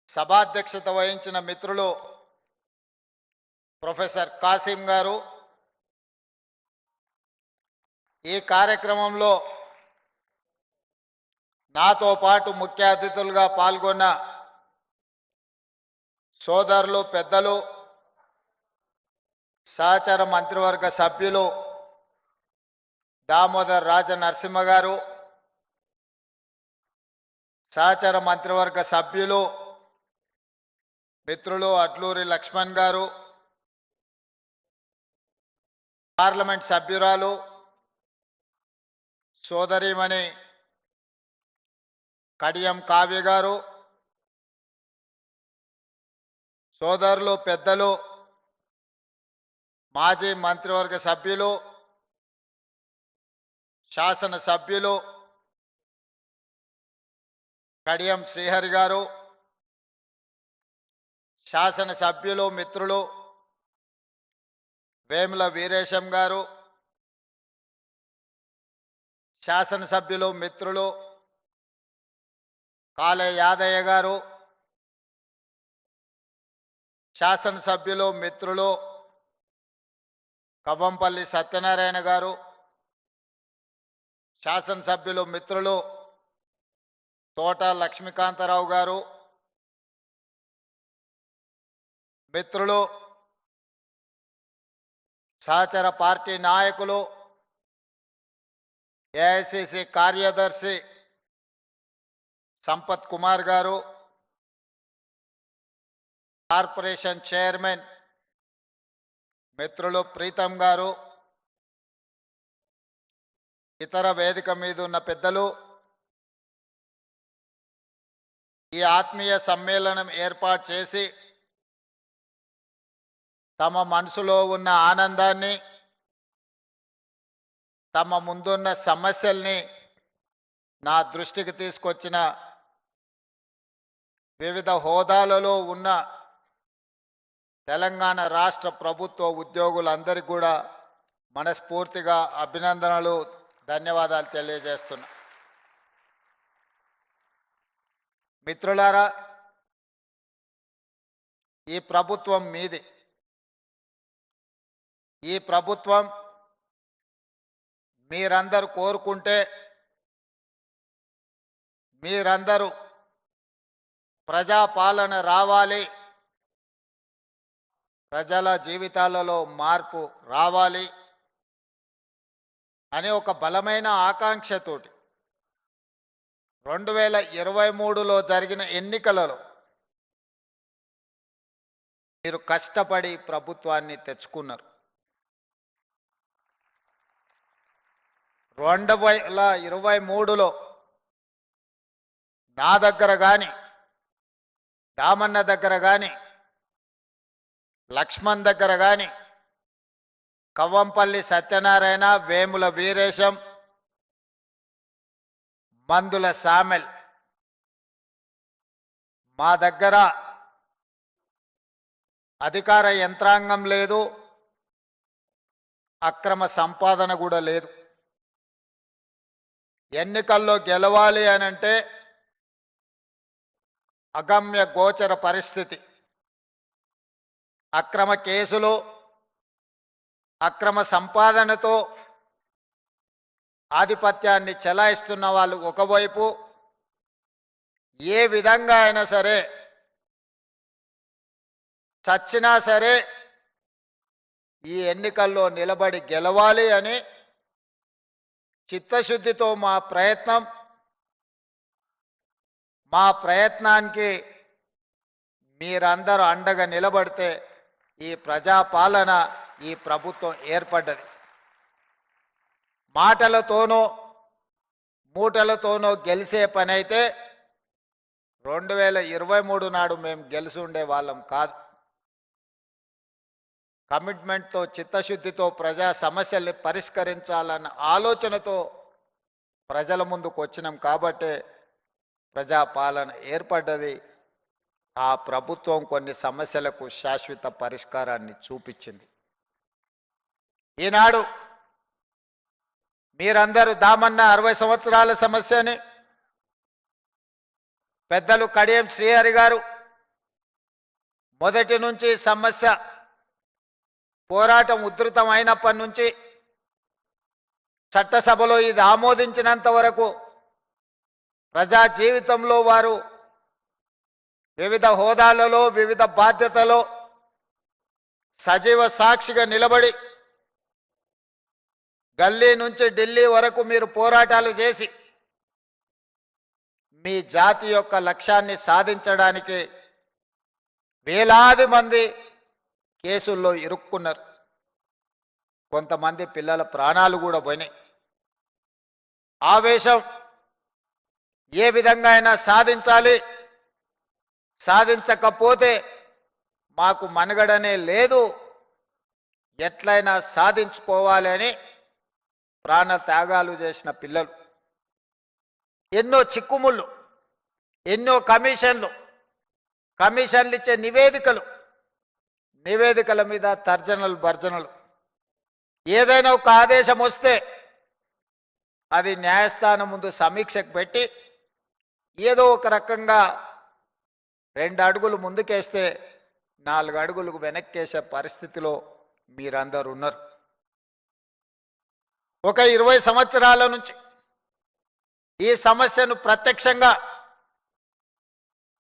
సభాధ్యక్షత వహించిన మిత్రులు ప్రొఫెసర్ కాసిం గారు, ఈ కార్యక్రమంలో నాతో పాటు ముఖ్య అతిథులుగా పాల్గొన్న సోదరులు, పెద్దలు, సహచర మంత్రివర్గ సభ్యులు దామోదర్ రాజ నరసింహ గారు, సహచర మంత్రివర్గ సభ్యులు మిత్రులు అడ్లూరి లక్ష్మణ్ గారు, పార్లమెంట్ సభ్యురాలు సోదరిమణి కడియం కావ్య గారు, సోదరులు, పెద్దలు, మాజీ మంత్రివర్గ సభ్యులు, శాసన సభ్యులు కడియం శ్రీహరి గారు, శాసన సభ్యులు మిత్రులు వేముల వీరేశం గారు, శాసన సభ్యులు మిత్రులు కాలే యాదయ్య గారు, శాసన సభ్యులు మిత్రులు కవ్వంపల్లి సత్యనారాయణ గారు, శాసన సభ్యులు మిత్రులు తోట లక్ష్మీకాంతారావు గారు, మిత్రులు సహచర పార్టీ నాయకులు ఏఐసిసి కార్యదర్శి సంపత్ కుమార్ గారు, కార్పొరేషన్ చైర్మన్ మిత్రులు ప్రీతం గారు, ఇతర వేదిక మీద ఉన్న పెద్దలు, ఈ ఆత్మీయ సమ్మేళనం ఏర్పాటు చేసి తమ మనసులో ఉన్న ఆనందాన్ని, తమ ముందున్న సమస్యల్ని నా దృష్టికి తీసుకొచ్చిన వివిధ హోదాలలో ఉన్న తెలంగాణ రాష్ట్ర ప్రభుత్వ ఉద్యోగులందరికీ కూడా మనస్ఫూర్తిగా అభినందనలు, ధన్యవాదాలు తెలియజేస్తున్నా. మిత్రులారా, ఈ ప్రభుత్వం మీది. ఈ ప్రభుత్వం మీరందరూ కోరుకుంటే, మీరందరూ ప్రజాపాలన రావాలి, ప్రజల జీవితాలలో మార్పు రావాలి అనే ఒక బలమైన ఆకాంక్షతోటి 2023లో జరిగిన ఎన్నికలలో మీరు కష్టపడి ప్రభుత్వాన్ని తెచ్చుకున్నారు. 2023లో నా దగ్గర కానీ, దామన్న దగ్గర కానీ, లక్ష్మణ్ దగ్గర కానీ, కవ్వంపల్లి సత్యనారాయణ, వేముల వీరేశం, మందుల సామెల్, మా దగ్గర అధికార యంత్రాంగం లేదు, అక్రమ సంపాదన కూడా లేదు. ఎన్నికల్లో గెలవాలి అనంటే అగమ్య గోచర పరిస్థితి, అక్రమ కేసులు, అక్రమ సంపాదనతో ఆధిపత్యాన్ని చెలాయిస్తున్న వాళ్ళు ఒకవైపు, ఏ విధంగా అయినా సరే చచ్చినా సరే ఈ ఎన్నికల్లో నిలబడి గెలవాలి అని చిత్తశుద్ధితో మా ప్రయత్నానికి మీరందరూ అండగా నిలబడితే ఈ ప్రజాపాలన, ఈ ప్రభుత్వం ఏర్పడ్డది. మాటలతోనో మూటలతోనో గెలిచే పని అయితే 2023 నాడు మేము గెలిచి ఉండే వాళ్ళం కాదు. కమిట్మెంట్తో, చిత్తశుద్ధితో ప్రజా సమస్యల్ని పరిష్కరించాలన్న ఆలోచనతో ప్రజల ముందుకు వచ్చినాం కాబట్టే ప్రజాపాలన ఏర్పడ్డది. ఆ ప్రభుత్వం కొన్ని సమస్యలకు శాశ్వత పరిష్కారాన్ని చూపించింది. ఈనాడు మీరందరూ దామన్న 60 సంవత్సరాల సమస్యని, పెద్దలు కడియం శ్రీహరి గారు మొదటి నుంచి సమస్య పోరాటం ఉధృతమైనప్పటి నుంచి చట్టసభలో ఇది ఆమోదించినంత వరకు ప్రజా జీవితంలో వారు వివిధ హోదాలలో వివిధ బాధ్యతలో సజీవ సాక్షిగా నిలబడి గల్లీ నుంచి ఢిల్లీ వరకు మీరు పోరాటాలు చేసి మీ జాతి యొక్క లక్ష్యాన్ని సాధించడానికి వేలాది మంది కేసుల్లో ఇరుక్కున్నారు. కొంతమంది పిల్లల ప్రాణాలు కూడా పోయినాయి. ఆవేశం ఏ విధంగా అయినా సాధించాలి, సాధించకపోతే మాకు మనుగడనే లేదు, ఎట్లయినా సాధించుకోవాలి అని ప్రాణ త్యాగాలు చేసిన పిల్లలు. ఎన్నో చిక్కుముళ్ళు, ఎన్నో కమిషన్లు ఇచ్చే నివేదికల మీద తర్జనలు భర్జనలు. ఏదైనా ఒక ఆదేశం వస్తే అది న్యాయస్థానం ముందు సమీక్షకు పెట్టి ఏదో ఒక రకంగా 2 అడుగులు ముందుకేస్తే 4 అడుగులకు వెనక్కేసే పరిస్థితిలో మీరందరూ ఉన్నారు. ఒక 20 సంవత్సరాల నుంచి ఈ సమస్యను ప్రత్యక్షంగా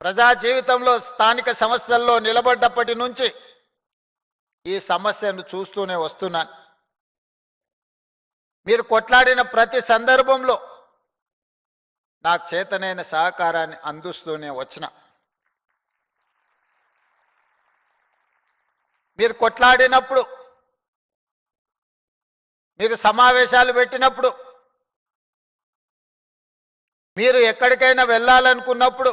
ప్రజా జీవితంలో స్థానిక సంస్థల్లో నిలబడ్డప్పటి నుంచి ఈ సమస్యను చూస్తూనే వస్తున్నాను. మీరు కొట్లాడిన ప్రతి సందర్భంలో నాకు చేతనైన సహకారాన్ని అందిస్తూనే వచ్చిన. మీరు కొట్లాడినప్పుడు, మీరు సమావేశాలు పెట్టినప్పుడు, మీరు ఎక్కడికైనా వెళ్ళాలనుకున్నప్పుడు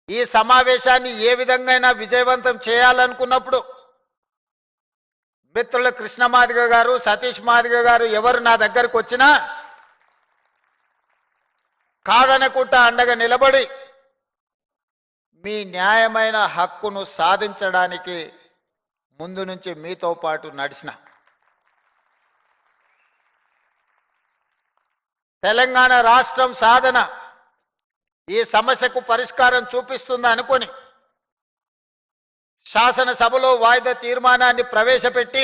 ఈ సమావేశాన్ని ఏ విధంగా విజయవంతం చేయాలనుకున్నప్పుడు మిత్రులు కృష్ణ మాదిగ గారు, సతీష్ మాదిగ గారు ఎవరు నా దగ్గరకు వచ్చినా కాదనకుండా అండగా నిలబడి మీ న్యాయమైన హక్కును సాధించడానికి ముందు నుంచి మీతో పాటు నడిచిన. తెలంగాణ రాష్ట్రం సాధన ఈ సమస్యకు పరిష్కారం చూపిస్తుంది అనుకొని శాసనసభలో వాయిదా తీర్మానాన్ని ప్రవేశపెట్టి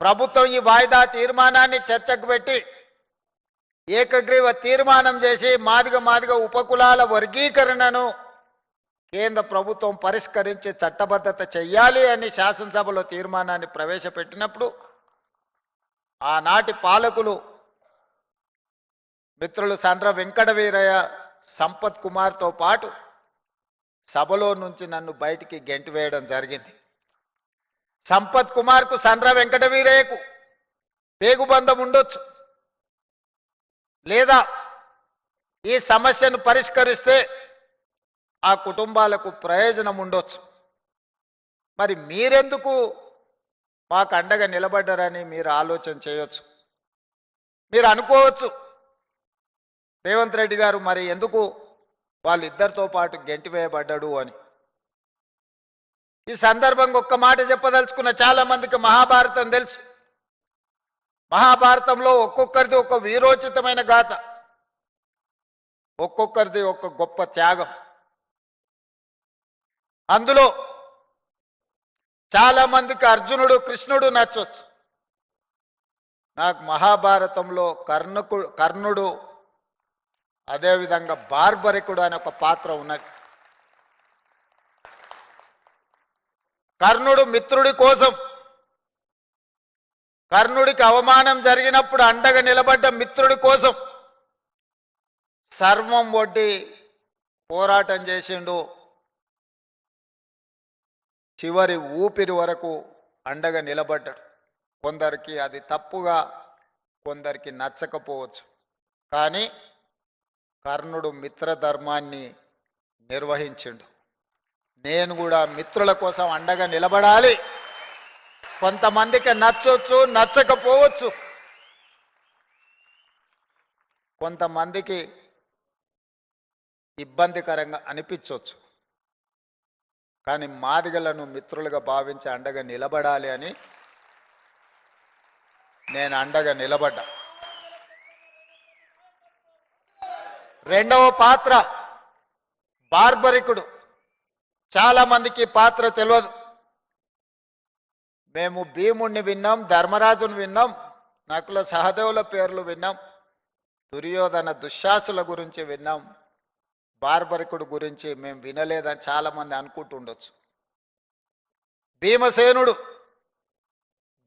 ప్రభుత్వం ఈ వాయిదా తీర్మానాన్ని చర్చకు పెట్టి ఏకగ్రీవ తీర్మానం చేసి మాదిగ ఉపకులాల వర్గీకరణను కేంద్ర ప్రభుత్వం పరిష్కరించి చట్టబద్ధత చెయ్యాలి అని శాసనసభలో తీర్మానాన్ని ప్రవేశపెట్టినప్పుడు ఆనాటి పాలకులు మిత్రులు సండ్ర వెంకట వీరయ్య, సంపత్ కుమార్తో పాటు సభలో నుంచి నన్ను బయటికి గెంటివేయడం జరిగింది. సంపత్ కుమార్కు సండ్ర వెంకట వీరయ్యకు పేగుబంధం ఉండొచ్చు, లేదా ఈ సమస్యను పరిష్కరిస్తే ఆ కుటుంబాలకు ప్రయోజనం ఉండొచ్చు. మరి మీరెందుకు మాకు అండగా నిలబడ్డారని మీరు ఆలోచన చేయొచ్చు. మీరు అనుకోవచ్చు, రేవంత్ రెడ్డి గారు మరి ఎందుకు వాళ్ళిద్దరితో పాటు గెంటివేయబడ్డాడు అని. ఈ సందర్భంగా ఒక్క మాట చెప్పదలుచుకున్న. చాలా మందికి మహాభారతం తెలుసు. మహాభారతంలో ఒక్కొక్కరిది ఒక వీరోచితమైన గాథ, ఒక్కొక్కరిది ఒక గొప్ప త్యాగం. అందులో చాలా మందికి అర్జునుడు, కృష్ణుడు నచ్చొచ్చు. నాకు మహాభారతంలో కర్ణుడు, అదేవిధంగా బార్బరికుడు అనే ఒక పాత్ర ఉన్నది. కర్ణుడు మిత్రుడి కోసం, కర్ణుడికి అవమానం జరిగినప్పుడు అండగా నిలబడ్డ మిత్రుడి కోసం సర్వం ఒడ్డి పోరాటం చేసిండు. చివరి ఊపిరి వరకు అండగా నిలబడ్డాడు. కొందరికి అది తప్పుగా, కొందరికి నచ్చకపోవచ్చు. కానీ కర్ణుడు మిత్రధర్మాన్ని నిర్వహించిండు. నేను కూడా మిత్రుల కోసం అండగా నిలబడాలి. కొంతమందికి నచ్చొచ్చు, నచ్చకపోవచ్చు. కొంతమందికి ఇబ్బందికరంగా అనిపించవచ్చు. కానీ మాదిగలను మిత్రులుగా భావించి అండగా నిలబడాలి అని నేను అండగా నిలబడ్డా. రెండవ పాత్ర బార్బరికుడు. చాలా మందికి ఈ పాత్ర తెలియదు. మేము భీముణ్ణి విన్నాం, ధర్మరాజుని విన్నాం, నకుల సహదేవుల పేర్లు విన్నాం, దుర్యోధన దుశ్శాసుల గురించి విన్నాం, బార్బరికుడు గురించి మేము వినలేదని చాలా మంది అనుకుంటుండొచ్చు.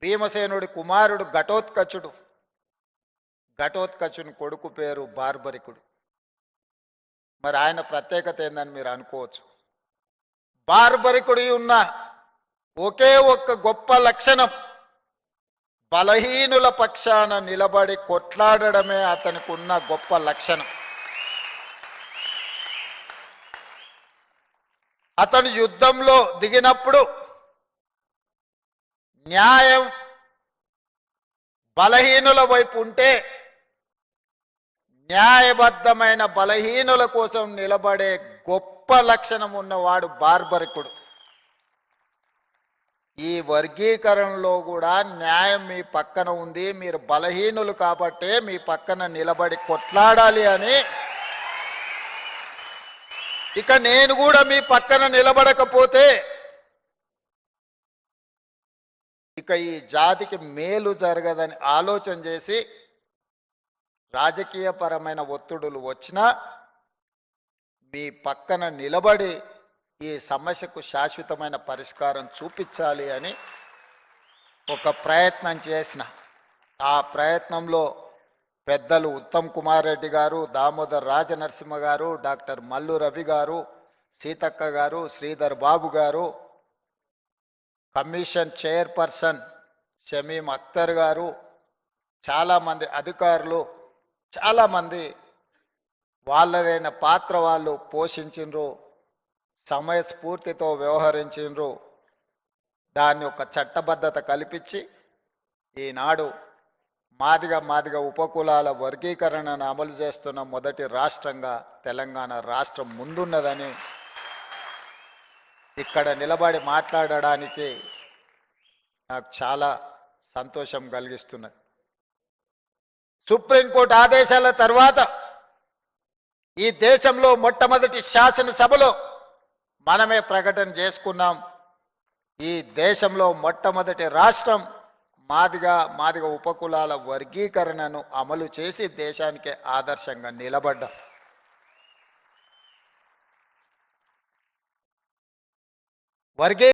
భీమసేనుడి కుమారుడు ఘటోత్కచుడు, ఘటోత్కచుని కొడుకు పేరు బార్బరికుడు. మరి ఆయన ప్రత్యేకత ఏందని మీరు అనుకోవచ్చు. బార్బరికుడి ఉన్న ఒకే ఒక్క గొప్ప లక్షణం, బలహీనుల పక్షాన నిలబడి కొట్లాడడమే అతనికి ఉన్న గొప్ప లక్షణం. అతను యుద్ధంలో దిగినప్పుడు న్యాయం బలహీనుల వైపు ఉంటే న్యాయబద్ధమైన బలహీనుల కోసం నిలబడే గొప్ప లక్షణం ఉన్నవాడు బార్బరికుడు. ఈ వర్గీకరణలో కూడా న్యాయం మీ పక్కన ఉంది, మీరు బలహీనులు కాబట్టే మీ పక్కన నిలబడి కొట్లాడాలి అని. ఇక నేను కూడా మీ పక్కన నిలబడకపోతే ఇక ఈ జాతికి మేలు జరగదని ఆలోచన చేసి రాజకీయపరమైన ఒత్తిడులు వచ్చినా మీ పక్కన నిలబడి ఈ సమస్యకు శాశ్వతమైన పరిష్కారం చూపించాలి అని ఒక ప్రయత్నం చేసిన. ఆ ప్రయత్నంలో పెద్దలు ఉత్తమ్ కుమార్ రెడ్డి గారు, దామోదర్ రాజనరసింహ గారు, డాక్టర్ మల్లు రవి గారు, సీతక్క గారు, శ్రీధర్ బాబు గారు, కమిషన్ చైర్పర్సన్ షమీం అఖ్తర్ గారు, చాలామంది అధికారులు, చాలామంది వాళ్ళదైన పాత్ర వాళ్ళు పోషించిండ్రు, సమయస్ఫూర్తితో వ్యవహరించిండ్రు. దాన్ని ఒక చట్టబద్ధత కల్పించి ఈనాడు మాదిగ ఉపకులాల వర్గీకరణను అమలు చేస్తున్న మొదటి రాష్ట్రంగా తెలంగాణ రాష్ట్రం ముందున్నదని ఇక్కడ నిలబడి మాట్లాడడానికి నాకు చాలా సంతోషం కలిగిస్తున్నది. సుప్రీంకోర్టు ఆదేశాల తర్వాత ఈ దేశంలో మొట్టమొదటి శాసనసభలో మనమే ప్రకటన చేసుకున్నాం. ఈ దేశంలో మొట్టమొదటి రాష్ట్రం మాదిగ ఉపకులాల వర్గీకరణను అమలు చేసి దేశానికే ఆదర్శంగా నిలబడ్డాం.